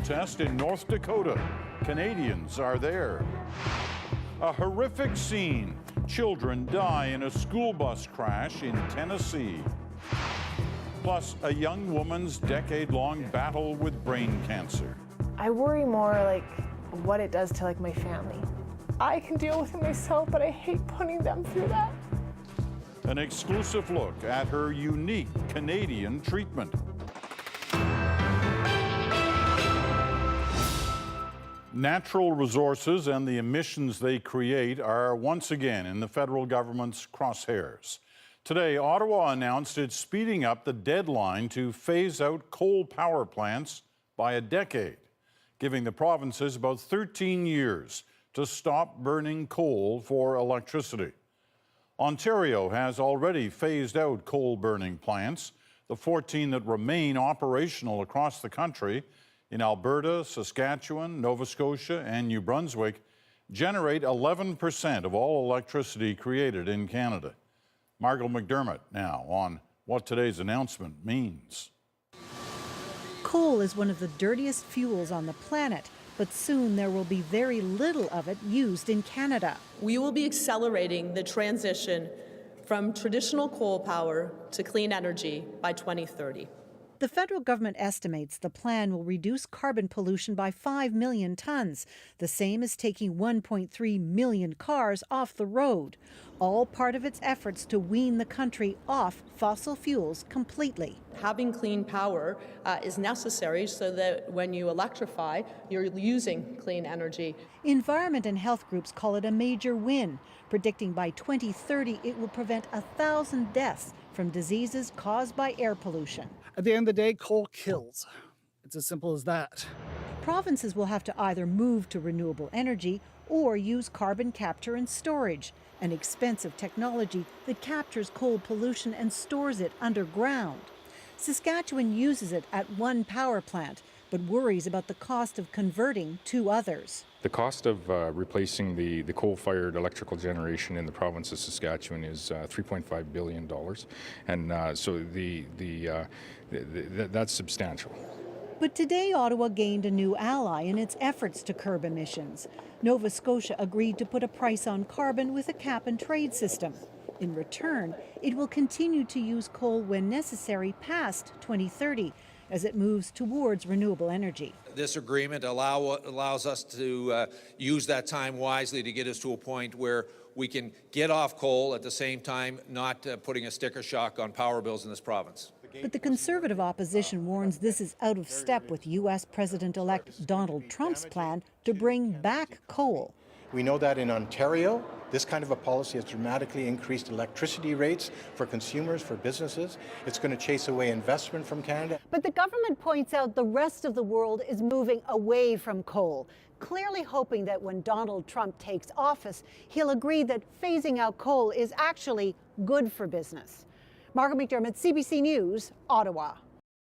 Test in North Dakota. Canadians are there. A horrific scene. Children die in a school bus crash in Tennessee. Plus, a young woman's decade-long battle with brain cancer. I worry more like what it does to my family. I can deal with it myself, but I hate putting them through that. An exclusive look at her unique Canadian treatment. Natural resources and the emissions they create are once again in the federal government's crosshairs. Today, Ottawa announced it's speeding up the deadline to phase out coal power plants by a decade, giving the provinces about 13 years to stop burning coal for electricity. Ontario has already phased out coal-burning plants. The 14 that remain operational across the country in Alberta, Saskatchewan, Nova Scotia, and New Brunswick generate 11% of all electricity created in Canada. Margo McDiarmid now on what today's announcement means. Coal is one of the dirtiest fuels on the planet, but soon there will be very little of it used in Canada. We will be accelerating the transition from traditional coal power to clean energy by 2030. The federal government estimates the plan will reduce carbon pollution by 5 million tons, the same as taking 1.3 million cars off the road, all part of its efforts to wean the country off fossil fuels completely. Having clean power is necessary so that when you electrify, you're using clean energy. Environment and health groups call it a major win, predicting by 2030 it will prevent 1,000 deaths from diseases caused by air pollution. At the end of the day, coal kills. It's as simple as that. Provinces will have to either move to renewable energy or use carbon capture and storage, an expensive technology that captures coal pollution and stores it underground. Saskatchewan uses it at one power plant, but worries about the cost of converting two others. The cost of replacing the coal-fired electrical generation in the province of Saskatchewan is $3.5 billion, and so that's substantial. But today, Ottawa gained a new ally in its efforts to curb emissions. Nova Scotia agreed to put a price on carbon with a cap-and-trade system. In return, it will continue to use coal when necessary past 2030, as it moves towards renewable energy. This agreement allows us to use that time wisely to get us to a point where we can get off coal at the same time, not putting a sticker shock on power bills in this province. But the Conservative opposition warns this is out of step with U.S. President-elect Donald Trump's plan to bring back coal. We know that in Ontario, this kind of a policy has dramatically increased electricity rates for consumers, for businesses. It's going to chase away investment from Canada. But the government points out the rest of the world is moving away from coal, clearly hoping that when Donald Trump takes office, he'll agree that phasing out coal is actually good for business. Margo McDiarmid, CBC News, Ottawa.